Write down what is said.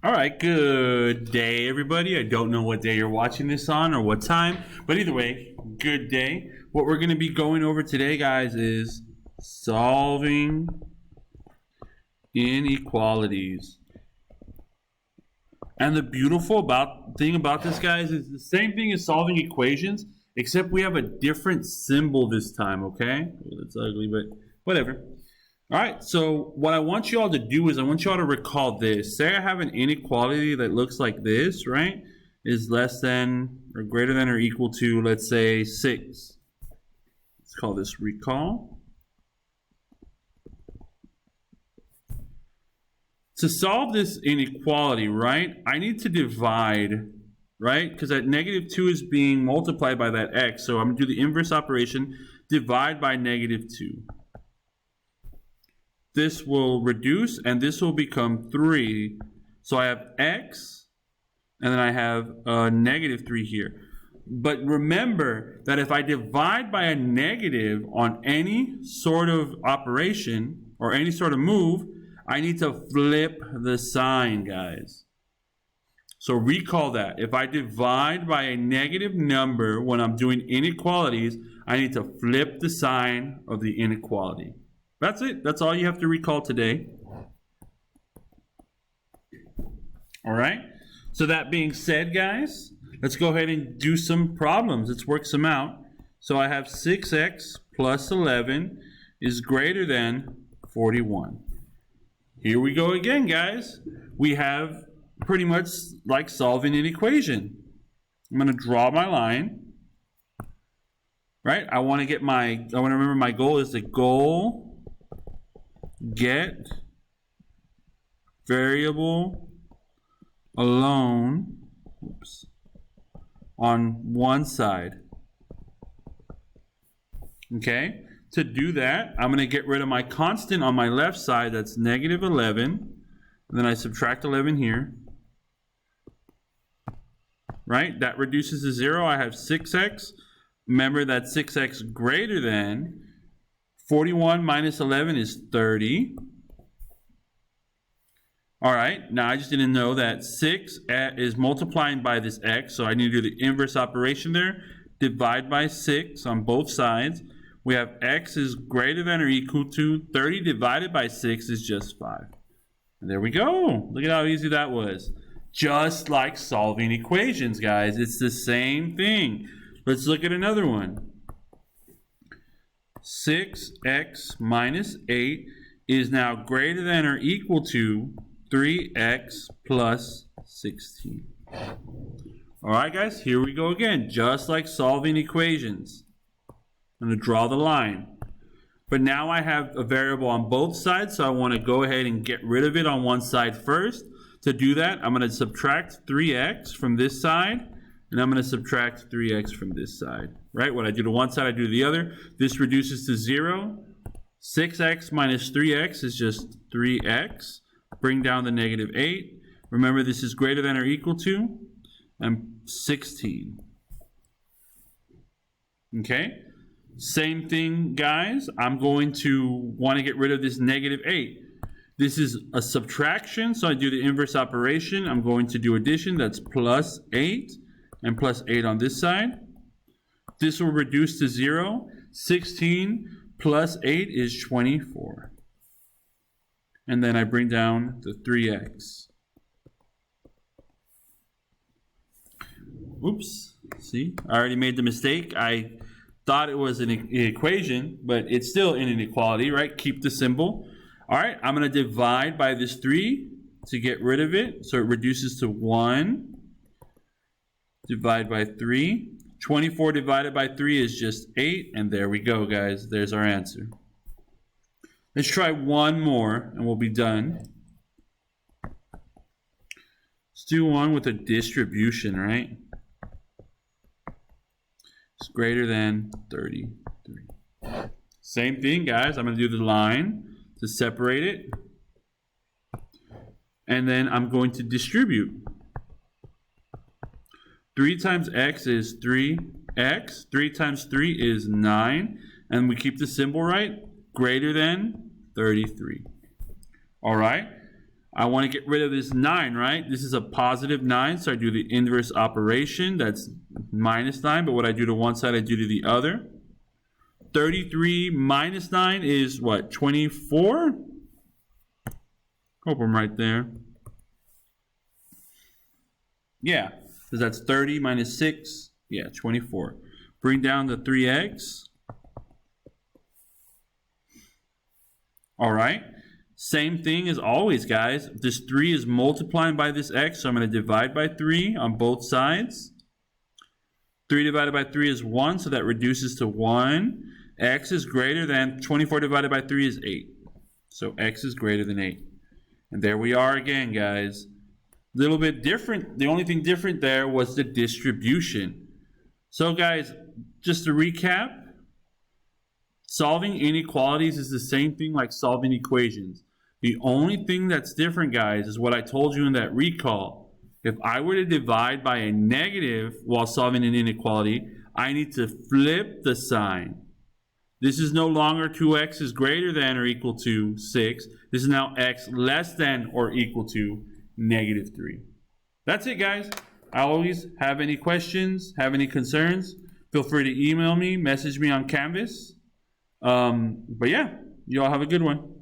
All right, good day, everybody. I don't know what day you're watching this on or what time, but either way, good day. What we're going to be going over today, guys, is solving inequalities. And the beautiful thing about this, guys, is the same thing as solving equations, except we have a different symbol this time, okay? Well, that's ugly, but whatever. All right, so what I want you all to do is I want you all to recall this. Say I have an inequality that looks like this, right? Is less than or greater than or equal to, let's say, 6. Let's call this recall. To solve this inequality, right, I need to divide, right? Because that negative 2 is being multiplied by that x. So I'm going to do the inverse operation, divide by negative 2. This will reduce, and this will become 3. So I have x, and then I have a negative 3 here. But remember that if I divide by a negative on any sort of operation or any sort of move, I need to flip the sign, guys. So recall that. If I divide by a negative number when I'm doing inequalities, I need to flip the sign of the inequality. That's it. That's all you have to recall today. All right. So that being said, guys, let's go ahead and do some problems. Let's work some out. So I have 6x plus 11 is greater than 41. Here we go again, guys. We have pretty much like solving an equation. I'm going to draw my line. Right? I want to remember my goal is get variable alone on one side. Okay? To do that, I'm going to get rid of my constant on my left side. That's negative 11. And then I subtract 11 here. Right? That reduces to 0. I have 6x. Remember that 6x greater than 41 minus 11 is 30. All right, now I just didn't know that 6 is multiplying by this x, so I need to do the inverse operation there. Divide by 6 on both sides. We have x is greater than or equal to 30 divided by 6 is just 5. And there we go. Look at how easy that was. Just like solving equations, guys. It's the same thing. Let's look at another one. 6x minus 8 is now greater than or equal to 3x plus 16. All right, guys, here we go again. Just like solving equations. I'm going to draw the line. But now I have a variable on both sides, so I want to go ahead and get rid of it on one side first. To do that, I'm going to subtract 3x from this side. And I'm going to subtract 3x from this side, right? What I do to one side, I do to the other. This reduces to 0. 6x minus 3x is just 3x. Bring down the negative 8. Remember, this is greater than or equal to 16. Okay? Same thing, guys. I'm going to want to get rid of this negative 8. This is a subtraction, so I do the inverse operation. I'm going to do addition. That's plus 8. And plus 8 on this side. This will reduce to 0. 16 plus 8 is 24. And then I bring down the 3x. Oops. See, I already made the mistake. I thought it was an equation, but it's still an inequality, right? Keep the symbol. All right, I'm going to divide by this 3 to get rid of it. So it reduces to 1. Divide by 3. 24 divided by 3 is just 8. And there we go, guys. There's our answer. Let's try one more and we'll be done. Let's do one with a distribution, right? It's greater than 33. Same thing, guys. I'm going to do the line to separate it. And then I'm going to distribute. 3 times x is 3x. 3 times 3 is 9. And we keep the symbol right. Greater than 33. All right. I want to get rid of this 9, right? This is a positive 9, so I do the inverse operation. That's minus 9, but what I do to one side, I do to the other. 33 minus 9 is what, 24? Hope I'm right there. Yeah, because that's 30 minus 6. Yeah, 24. Bring down the 3x. All right. Same thing as always, guys. This 3 is multiplying by this x, so I'm going to divide by 3 on both sides. 3 divided by 3 is 1, so that reduces to 1. X is greater than 24 divided by 3 is 8. So x is greater than 8. And there we are again, guys. A little bit different. The only thing different there was the distribution. So, guys, just to recap, solving inequalities is the same thing like solving equations. The only thing that's different, guys, is what I told you in that recall. If I were to divide by a negative while solving an inequality, I need to flip the sign. This is no longer 2x is greater than or equal to 6. This is now x less than or equal to negative 3. That's it, guys. Always have any questions, have any concerns, feel free to email me, message me on Canvas. But yeah, you all have a good one.